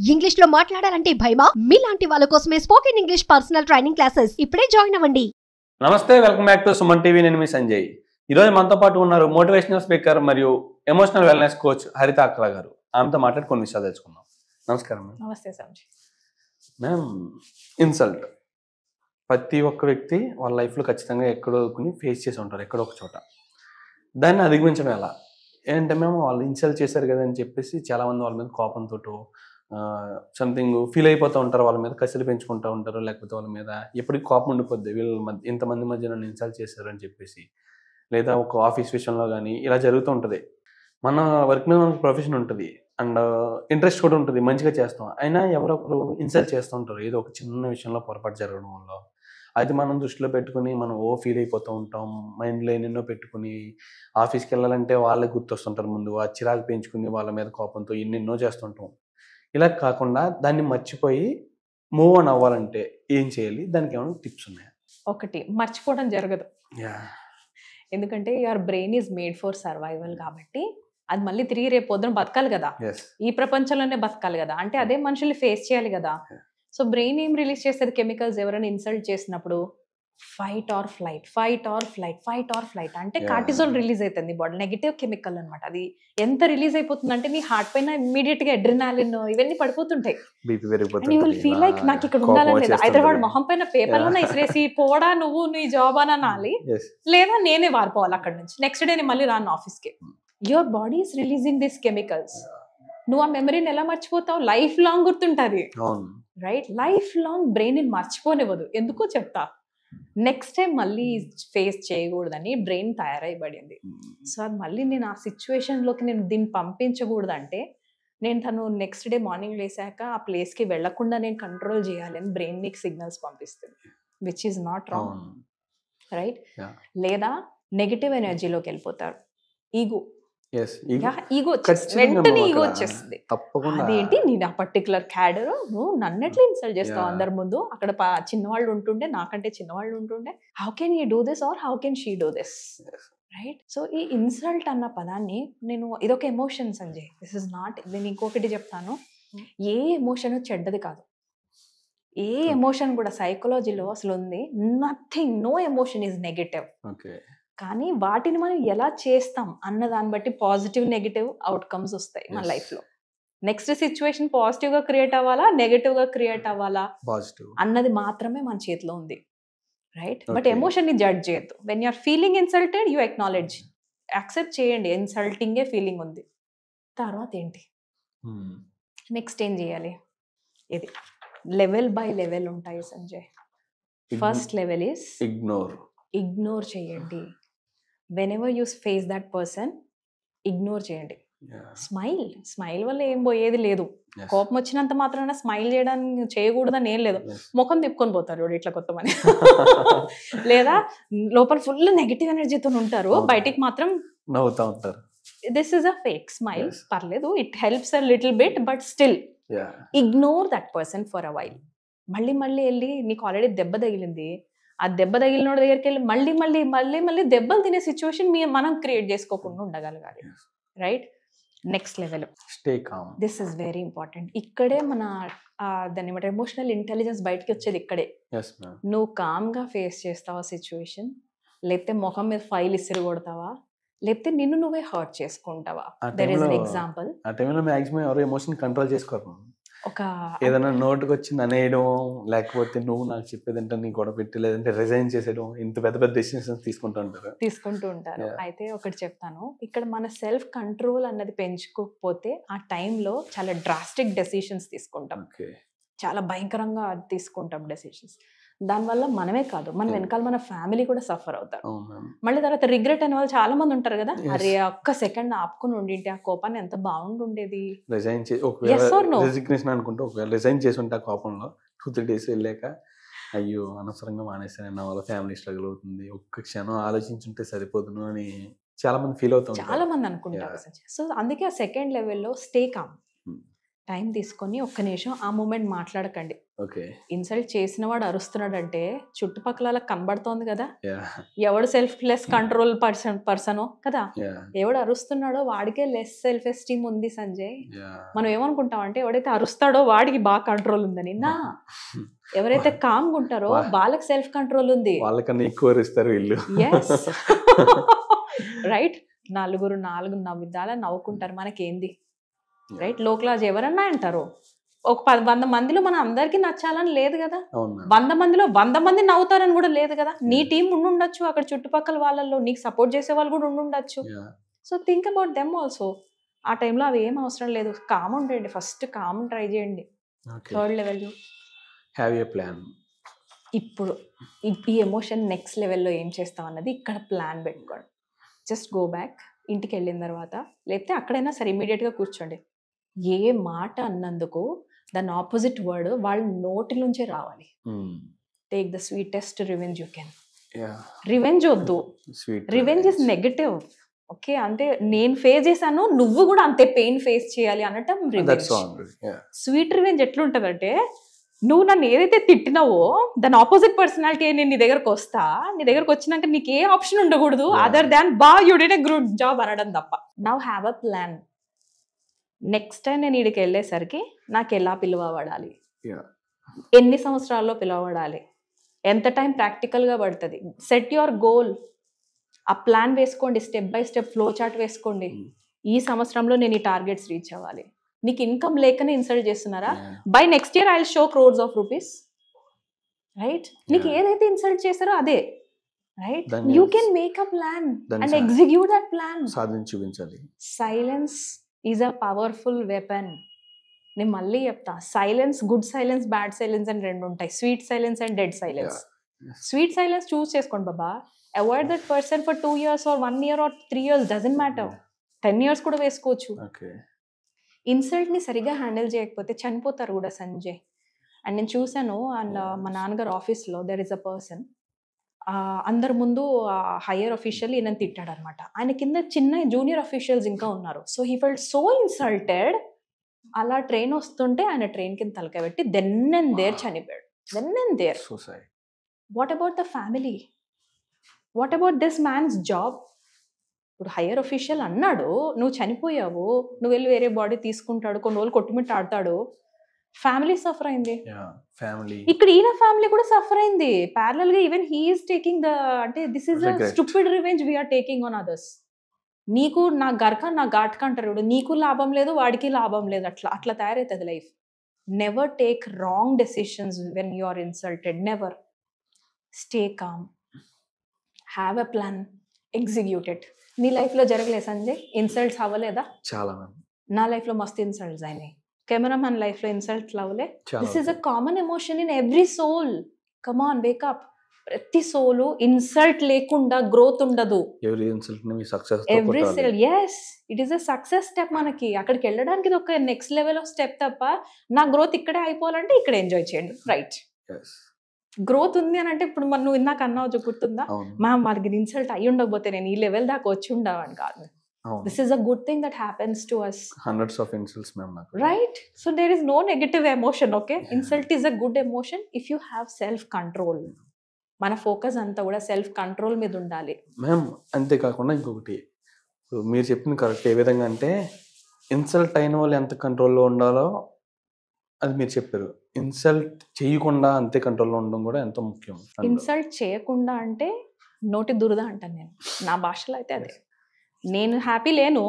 English లో మాట్లాడాలంటే భయమా? మీలాంటి వాళ్ళ కోసమే spoken English personal training classes ఇప్పుడే జాయిన్ అవ్వండి. నమస్తే, welcome back to Suman TV. నేను మీ సంజయ్. ఈరోజు మనతో పాటు ఉన్నారు మోటివేషనల్ స్పీకర్ మరియు ఎమోషనల్ వెల్నెస్ కోచ్ హరిత అక్లా గారు. ఆమెతో మాట్లాడి కొన్ని విషయాలు తెలుసుకుందాం. నమస్కారం మ్యామ్. నమస్తే సంజయ్. మ్యామ్, ఇన్సల్ట్ ప్రతి ఒక్క వ్యక్తి వాళ్ళ లైఫ్లో ఖచ్చితంగా ఎక్కడో కొన్ని ఫేస్ చేసి ఉంటారు, ఎక్కడో ఒక చోట. దాన్ని అధిగమించడం ఎలా? ఏంటంటే మేము వాళ్ళు ఇన్సల్ట్ చేశారు కదా అని చెప్పేసి చాలామంది వాళ్ళ మీద కోపంతో సంథింగ్ ఫీల్ అయిపోతూ ఉంటారు, వాళ్ళ మీద కసిలు పెంచుకుంటూ ఉంటారు, లేకపోతే వాళ్ళ మీద ఎప్పటికీ కోపం ఉండిపోద్ది, వీళ్ళ మధ్య ఇంతమంది మధ్య నన్ను ఇన్సల్ట్ చేశారు అని చెప్పేసి. లేదా ఒక ఆఫీస్ విషయంలో కానీ ఇలా జరుగుతూ ఉంటుంది. మన వర్క్ మీద మనకు ప్రొఫెషన్ ఉంటుంది అండ్ ఇంట్రెస్ట్ కూడా ఉంటుంది, మంచిగా చేస్తాం, అయినా ఎవరొకరు ఇన్సల్ట్ చేస్తూ ఉంటారు ఏదో ఒక చిన్న విషయంలో పొరపాటు జరగడం వల్ల. అది మనం దృష్టిలో పెట్టుకుని మనం ఫీల్ అయిపోతూ ఉంటాం, మైండ్లో ఎన్నెన్నో పెట్టుకుని ఆఫీస్కి వెళ్ళాలంటే వాళ్ళే గుర్తొస్తుంటారు ముందు, ఆ చిరాకు పెంచుకుని వాళ్ళ మీద కోపంతో ఎన్నెన్నో చేస్తుంటాం. ఇలా కాకుండా దాన్ని మర్చిపోయి మూవ్ ఆన్ అవ్వాలంటే ఏం చేయాలి? దానికి ఏమైనా టిప్స్ ఉన్నాయా? ఒకటి, మర్చిపోవడం జరగదు. ఎందుకంటే your brain is made for survival కాబట్టి అది మళ్ళీ తిరిగి రేపు పొద్దున బతకాలి కదా, ఈ ప్రపంచంలోనే బతకాలి కదా, అంటే అదే మనుషుల్ని ఫేస్ చేయాలి కదా. సో బ్రెయిన్ ఏం రిలీజ్ చేస్తుంది? కెమికల్స్. ఎవరైనా ఇన్సల్ట్ చేసినప్పుడు fight or flight, fight or flight, fight or flight అంటే కార్టిజోల్ రిలీజ్ అవుతుంది బాడీ, నెగిటివ్ కెమికల్ అనమాట. అది ఎంత రిలీజ్ అయిపోతుంది అంటే నీ హార్ట్ పైన ఇమ్మీడియట్ గా అడ్రినాలిన్ ఇవన్నీ పడిపోతుంటాయి. ఫీల్ లైక్ నాకు ఇక్కడ ఉండాలని లేదు, హైదరాబాద్ మొహం పైన పేపర్ లో ఇసిరేసి పోడా నువ్వు నీ జాబ్ అని అనాలి, లేదా నేనే వారిపోవాలి అక్కడ నుంచి. నెక్స్ట్ డే నేను మళ్ళీ రాను ఆఫీస్ కి. Your body is releasing this chemicals. నువ్వు ఆ మెమరీని ఎలా మర్చిపోతావు? లైఫ్ లాంగ్ గుర్తుంటది, రైట్? లైఫ్ లాంగ్ బ్రెయిన్ మర్చిపోనివ్వదు. ఎందుకో చెప్తా. నెక్స్ట్ టైం మళ్ళీ ఫేస్ చేయకూడదని బ్రెయిన్ తయారైబడింది. సో అది మళ్ళీ నేను ఆ సిచ్యువేషన్లోకి నేను దీన్ని పంపించకూడదంటే నేను తను నెక్స్ట్ డే మార్నింగ్ లేసాక ఆ ప్లేస్కి వెళ్లకుండా నేను కంట్రోల్ చేయాలి అని బ్రెయిన్ నీకు సిగ్నల్స్ పంపిస్తుంది, which is not wrong, right? లేదా నెగిటివ్ ఎనర్జీలోకి వెళ్ళిపోతారు. ఈగో వెంటనే ఈగో వచ్చేస్తుంది. అదేంటి నేను ఆ పర్టికులర్ క్యాడర్, నువ్వు నన్ను ఎట్లా ఇన్సల్ట్ చేస్తావు అందరి ముందు, అక్కడ చిన్నవాళ్ళు ఉంటుండే, నాకంటే చిన్నవాళ్ళు ఉంటుండే, how can you do this or how can she do this, right? So ఈ ఇన్సల్ట్ అన్న పదాన్ని నేను ఇదొక emotion Sanjay, this is not. నేను ఇంకొకటి చెప్తాను, ఏ ఎమోషన్ చెడ్డది కాదు. ఏ ఎమోషన్ కూడా సైకాలజీలో అసలు ఉంది, nothing, no emotion is negative. కానీ వాటిని మనం ఎలా చేస్తాం అన్న దాన్ని బట్టి పాజిటివ్ నెగిటివ్ అవుట్కమ్స్ వస్తాయి మన లైఫ్లో. నెక్స్ట్ సిచ్యువేషన్ పాజిటివ్ గా క్రియేట్ అవ్వాలా, నెగటివ్ గా క్రియేట్ అవ్వాలా అన్నది మాత్రమే మన చేతిలో ఉంది, రైట్? బట్ ఎమోషన్ ని జడ్జ్ చేయొద్దు. When you're feeling insulted you acknowledge, accept చేయండి, ఇన్సల్టింగే ఫీలింగ్ ఉంది. తర్వాత ఏంటి, నెక్స్ట్ ఏం చేయాలి? ఇది లెవెల్ బై లెవెల్ ఉంటాయి Sanjay. First level is ignore చేయండి. whenever you face that person, ignore చేయండి. స్మైల్ వల్ల ఏం పోయేది లేదు. కోపం వచ్చినంత మాత్రాన స్మైల్ చేయడానికి చేయకూడదని ఏం లేదు. ముఖం తిప్పుకొని పోతారు ఇట్లా కొత్తమని లేదా లోపల ఫుల్ నెగిటివ్ ఎనర్జీతో ఉంటారు, బయటికి మాత్రం నవ్వుతూ ఉంటారు. This is a fake smile. పర్లేదు, it helps a little bit, but still ignore that person for a while. మళ్ళీ వెళ్ళి నీకు ఆల్రెడీ దెబ్బ తగిలింది, ఆ దెబ్బ తగిలినోడి దగ్గరికి వెళ్ళి మళ్ళీ దెబ్బలు తినే సిచ్యువేషన్ మనం క్రియేట్ చేసుకోకుండా ఉండగలగాలి, right? Next level stay calm. This is very important. ఇక్కడే మన దాన్ని ఏమంటారు, ఎమోషనల్ ఇంటెలిజెన్స్ బయటకి వచ్చేది ఇక్కడే. నువ్వు కామ్ గా ఫేస్ చేస్తావా సిచ్యువేషన్, లేకపోతే ముఖం మీద ఫైల్ ఇసిరి కొడతావా, లేకపోతే నిన్ను నువ్వే హర్ట్ చేసుకుంటావా? There is an example. ఆ టైంలో మాక్సిమం ఎవరు ఎమోషన్ కంట్రోల్ చేసుకోరు. ఏదైనా నోటుకు వచ్చింది అనేయడం, లేకపోతే నువ్వు నాకు చెప్పేదంటే నీ గొడవ పెట్టి, లేదంటే రిజైన్ చేసేయడం, ఇంత పెద్ద డెసిషన్స్ తీసుకుంటూ ఉంటారు. అయితే ఒకటి చెప్తాను, ఇక్కడ మన సెల్ఫ్ కంట్రోల్ అన్నది పెంచుకోకపోతే ఆ టైంలో చాలా డ్రాస్టిక్ డెసిషన్స్ తీసుకుంటాం, చాలా భయంకరంగా తీసుకుంటాం డెసిషన్స్. దానివల్ల మనమే కాదు, మన వెనకాల మన ఫ్యామిలీ కూడా సఫర్ అవుతారు. మళ్ళీ తర్వాత రిగ్రెట్ అనే వాళ్ళు చాలా మంది ఉంటారు కదా, అరే ఒక్క సెకండ్ ఆపుకుని ఉండింటే ఆ కోపాన్ని ఎంత బాగుండేది. రిజైన్ చేసి ఉంటే ఆ కోపంలో 2-3 days వెళ్ళాక అయ్యో అనవసరంగా మానేసాను, వాళ్ళ ఫ్యామిలీ స్ట్రగుల్ అవుతుంది, ఒక్క క్షణం ఆలోచించుంటే సరిపోదును అని చాలా మంది ఫీల్ అవుతారు, చాలా మంది అనుకుంటారు. సో అందుకే ఆ సెకండ్ లెవెల్లో స్టే కామ్. టైం తీసుకొని ఒక్క నిమిషం ఆ మూమెంట్ మాట్లాడకండి. ఓకే. ఇన్సల్ట్ చేసిన వాడు అరుస్తున్నాడంటే చుట్టుపక్కల వాళ్ళకి కనబడుతోంది కదా, యా ఎవడు సెల్ఫ్లెస్ కంట్రోల్ పర్సనో కదా, యా ఎవడు అరుస్తున్నాడో వాడికే లెస్ సెల్ఫ్ ఎస్టీమ్ ఉంది సంజయ్. యా మనం ఏమనుకుంటాం అంటే ఎవడైతే అరుస్తాడో వాడికి బాగా కంట్రోల్ ఉందని. నా ఎవరైతే కామ్గా ఉంటారో వాళ్ళకి సెల్ఫ్ కంట్రోల్ ఉంది. వాళ్ళకన్నా ఎక్కువ ఇస్తారు వీళ్ళు. Yes right. నలుగురు నాలుగు విధాలా నవ్వుకుంటారు, మనకేంది రైట్. లో క్లాస్ ఎవరన్నా అంటారు, ఒక 100 మందిలో మనం అందరికీ నచ్చాలని లేదు కదా, 100 మందిలో 100 మంది నవ్వుతారని కూడా లేదు కదా. నీ టీం ఉండుండొచ్చు, అక్కడ చుట్టుపక్కల వాళ్ళల్లో నీకు సపోర్ట్ చేసే వాళ్ళు కూడా ఉండుండొచ్చు. So think about them also. ఆ టైంలో అవి ఏం అవసరం లేదు, కామ్ ఉండండి. ఫస్ట్ కామ్ ట్రై చేయండి. Third level have a plan. ఇప్పుడు ఈ ఎమోషన్ నెక్స్ట్ లెవెల్లో ఏం చేస్తాం అన్నది ఇక్కడ ప్లాన్ పెట్టుకోండి. జస్ట్ గో బ్యాక్, ఇంటికి వెళ్ళిన తర్వాత లేకపోతే అక్కడైనా సరే ఇమీడియట్గా కూర్చోండి. ఏ మాట అన్నందుకు దాని ఆపోజిట్ వర్డ్ వాళ్ళ నోటి నుంచే రావాలి. Take the sweetest revenge you can. Revenge వద్దు, రివెంజ్ ఇస్ నెగటివ్. ఓకే, అంటే నేను ఫేస్ చేశాను, నువ్వు కూడా అంతే పెయిన్ ఫేస్ చేయాలి అనటం రివెంజ్. స్వీట్ రివెంజ్ ఎట్లుంటదంటే, నువ్వు నన్ను ఏదైతే తిట్టినావో దాని ఆపోజిట్ పర్సనాలిటీ నేను నీ దగ్గరకు వస్తా, నీ దగ్గరకు వచ్చినాక నీకు ఏ ఆప్షన్ ఉండకూడదు అదర్ దాన్ బా you did a good job అనడం తప్ప. Now have a plan. Next time నేను ఇక్కడికి వెళ్ళేసరికి నాకు ఎలా పిలువబడాలి, ఎన్ని సంవత్సరాల్లో పిలువబడాలి, ఎంత టైం ప్రాక్టికల్గా పడుతుంది. Set your goal. ఆ ప్లాన్ వేసుకోండి, step by step flow chart వేసుకోండి. ఈ సంవత్సరంలో నేను ఈ టార్గెట్స్ రీచ్ అవ్వాలి. నీకు ఇన్కమ్ లేకనే ఇన్సల్ట్ చేస్తున్నారా, by next year I will show crores of rupees. Right, నీకు ఏదైతే ఇన్సల్ట్ చేస్తారో అదే right. You can make a plan and execute that plan. సాధించి చూపించాలి. Silence is a powerful weapon. నేను మళ్ళీ చెప్తా, silence, good silence, bad silence అని 2 ఉంటాయి. Sweet silence and dead silence. Sweet silence choose చేసుకోండి బాబా. Avoid that person for 2 years or 1 year or 3 years, doesn't matter. 10 years కూడా వేసుకోవచ్చు. ఇన్సల్ట్ని సరిగా హ్యాండిల్ చేయకపోతే చనిపోతారు కూడా సంజయ్. అండ్ నేను చూశాను, అండ్ మా నాన్నగారు ఆఫీస్లో దెర్ ఇస్ అ పర్సన్, అందరి ముందు హయ్యర్ అఫీషియల్ ఈయన తిట్టాడు అనమాట. ఆయన కింద చిన్న జూనియర్ అఫీషియల్స్ ఇంకా ఉన్నారు. So he felt so insulted. అలా ట్రైన్ వస్తుంటే ఆయన ట్రైన్ కింద తలకాయ పెట్టి దెన్ అండ్ దేర్ చనిపోయాడు. Then and there. What about the family? What about this man's job? ఇప్పుడు హయ్యర్ అఫీషియల్ అన్నాడు, నువ్వు చనిపోయావు, నువ్వు వెళ్ళి వేరే బాడీ తీసుకుంటాడు, కొన్ని రోజులు కొట్టుమిట్టు ఆడతాడు, ఫ్యామిలీ సఫర్ అయింది. ఇక్కడ ఈయన ఫ్యామిలీ కూడా సఫర్ అయింది ప్యారలల్ గా. Even he is taking the, అంటే this is the stupid revenge we're taking on others. నీకు నా గర్క నా ఘాట్క అంటారు, నీకు లాభం లేదు వాడికి లాభం లేదు, అట్లా తయారవుతుంది life. Never take wrong decisions when you are insulted. Never. Stay calm, have a plan, execute it. నీ లైఫ్లో జరగలేదు సంజయ్ ఇన్సల్ట్స్ అవ్వలేదా? చాలా. నా లైఫ్లో మస్తు ఇన్సల్ట్స్ అయినాయి. కెమెరామెన్ లైఫ్లో ఇన్సల్ట్స్ అవ్వలే? This is a common emotion in every soul. Come on, wake up. ప్రతి సోలు ఇన్సల్ట్ లేకుండా గ్రోత్ ఉండదు. Every cell, yes, it is a success step. మనకి అక్కడికి వెళ్ళడానికి ఇది ఒక నెక్స్ట్ లెవెల్ ఆఫ్ స్టెప్ తప్ప నా గ్రోత్ ఇక్కడే అయిపోవాలంటే ఇక్కడ ఎంజాయ్ చేయండి. రైట్, గ్రోత్ ఉంది అని అంటే ఇప్పుడు నువ్వు ఇందాక అన్నావు గుర్తుందా, మ్యామ్ వాళ్ళకి ఇన్సల్ట్ అయ్యి ఉండకపోతే నేను ఈ లెవెల్ దాకా వచ్చి ఉండవని కాదు. This is a good thing that happens to us. Hundreds of insults, ma'am. Right? So there is no negative emotion, okay? Insult is a good emotion if you have self-control. మన focus అంతా కూడా self control మీద ఉండాలి. Ma'am అంతేకాకుండా ఇంకొకటి, మీరు చెప్పింది correct. ఏ విధంగా అంటే ఇన్సల్ట్ అయిన వాళ్ళు ఎంత కంట్రోల్లో ఉండాలో అది మీరు చెప్పారు. ఇన్సల్ట్ చేయకుండా అంతే కంట్రోల్లో ఉండడం కూడా ఎంతో ముఖ్యం. ఇన్సల్ట్ చేయకుండా అంటే నోటి దురద అంటాను నేను, నా భాషలో అయితే అదే. నేను హ్యాపీ లేను,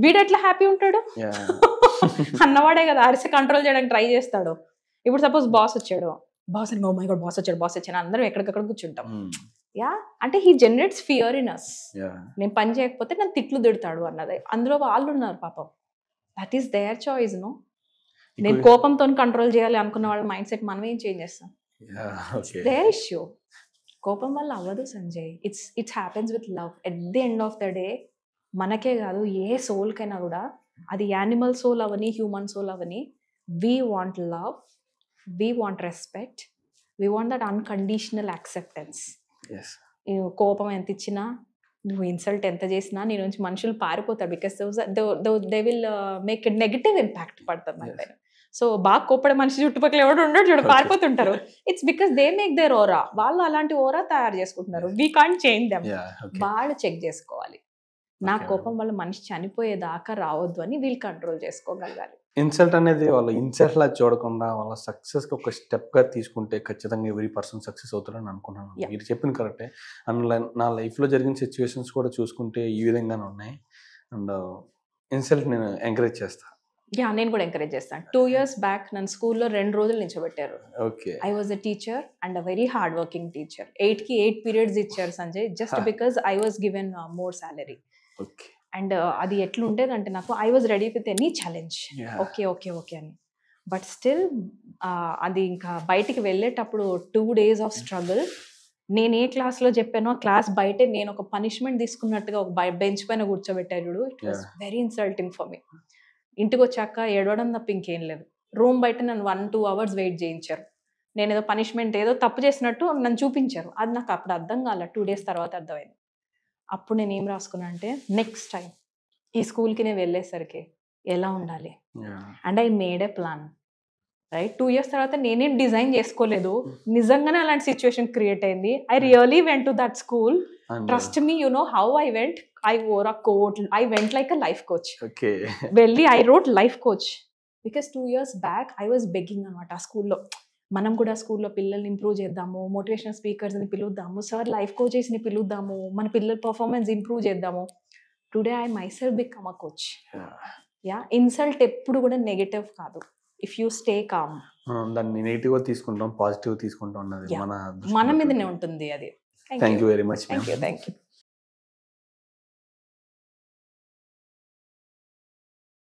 వీడు ఎట్లా హ్యాపీ ఉంటాడు అన్నవాడే కదా అరిసి కంట్రోల్ చేయడానికి ట్రై చేస్తాడు. ఇప్పుడు సపోజ్ బాస్ వచ్చాడు, బాస్ అని, ఓ మై గాడ్ బాస్ వచ్చాడు, అందరం ఎక్కడికక్కడ కూర్చుంటాం. యా, అంటే he generates fear in us. నేను పని చేయకపోతే నన్ను తిట్లు తిడతాడు అన్నది. అందులో వాళ్ళు ఉన్నారు పాపం, that is their choice. No, నేను కోపంతో కంట్రోల్ చేయాలి అనుకున్న వాళ్ళ మైండ్ సెట్ మనం ఏం చేంజ్ చేస్తాం? Their issue. కోపం వల్ల అవ్వదు Sanjay. It's happens with love. At the end of the day మనకే కాదు ఏ సోల్కైనా కూడా, అది యానిమల్ సోల్ అవని హ్యూమన్ సోల్ అవని, we want love, we want respect, we want that unconditional acceptance. కోపం ఎంత ఇచ్చినా నువ్వు ఇన్సల్ట్ ఎంత చేసినా నీ నుంచి మనుషులు పారిపోతారు, because they will make negative impact పడుతుంది మన పైన. సో బాగా కోప్పడే మనిషి చుట్టుపక్కల ఎవడు ఉండడు చూడు, పారిపోతుంటారు. It's because they make their aura, వాళ్ళు అలాంటి ఓరా తయారు చేసుకుంటున్నారు. We can't change them. వాళ్ళు చెక్ చేసుకోవాలి, నా కోపం వల్ల మనిషి చనిపోయేదాకా రావద్దు అని వీళ్ళు కంట్రోల్ చేసుకోగలగాలి. ఇన్సల్ట్ అనేది వాళ్ళ ఇన్సల్ట్ లా చూడకుండా వాళ్ళ సక్సెస్ కి ఒక స్టెప్ గా తీసుకుంటే ఖచ్చితంగా ఎవరీ పర్సన్ సక్సెస్ అవుతారని అనుకున్నాను. మీరు చెప్పింది కరెక్టే. అండ్ నా లైఫ్ లో జరిగిన సిచ్యువేషన్స్ కూడా చూసుకుంటే ఈ విధంగానే ఉన్నాయి. అండ్ ఇన్సల్ట్ నేను ఎంకరేజ్ చేస్తాను. నేను కూడా ఎంకరేజ్ చేస్తాను. 2 years బ్యాక్ నన్ను స్కూల్లో 2 రోజులు నిల్చోబెట్టారు. Okay, I was a teacher and a very hard working teacher. 8 కి 8 periods ఇచ్చారు Sanjay, just because I was given more salary. Okay, and అది ఎట్లుండేదంటే నాకు I was ready with any challenge. Okay okay okay అని. బట్ స్టిల్ అది ఇంకా బయటికి వెళ్ళేటప్పుడు 2 days ఆఫ్ స్ట్రగుల్. నేను ఏ క్లాస్లో చెప్పానో ఆ క్లాస్ బయటే నేను ఒక పనిష్మెంట్ తీసుకున్నట్టుగా ఒక బెంచ్ పైన కూర్చోబెట్టారు. It was very insulting for me. ఇంటికి వచ్చాక ఏడవడం తప్ప ఇంకేం లేదు. రూమ్ బయట నన్ను 1-2 hours వెయిట్ చేయించారు. నేను ఏదో పనిష్మెంట్ ఏదో తప్పు చేసినట్టు నన్ను చూపించారు. అది నాకు అప్పుడు అర్థం కాల, 2 days తర్వాత అర్థమైంది. అప్పుడు నేను ఏం రాసుకున్నా అంటే నెక్స్ట్ టైం ఈ స్కూల్కి నేను వెళ్ళేసరికి ఎలా ఉండాలి. And I made A plan, right. 2 years తర్వాత నేనేం డిజైన్ చేసుకోలేదు, నిజంగానే అలాంటి సిచ్యువేషన్ క్రియేట్ అయింది. I really went to that school. Trust me, you know how I went. I wore a coat. I went like a life coach. Okay. Welli I wrote life coach because 2 years back I was begging అనమాట ఆ స్కూల్లో. మనం కూడా స్కూల్లో పిల్లల్ని improve చేద్దాము, motivational స్పీకర్స్ని పిలుద్దాము, sir life కోచెస్ని పిలుద్దాము, మన పిల్లల పర్ఫార్మెన్స్ ఇంప్రూవ్ చేద్దాము. Today I my self become a coach. Insult ఎప్పుడు కూడా నెగటివ్ కాదు. ఇఫ్ యూ స్టే కామ్, దాన్ని నెగటివ్ గా తీసుకుంటాం, పాజిటివ్ తీసుకుంటాం, మన మీదనే ఉంటుంది అది. Thank you very much. Thank you.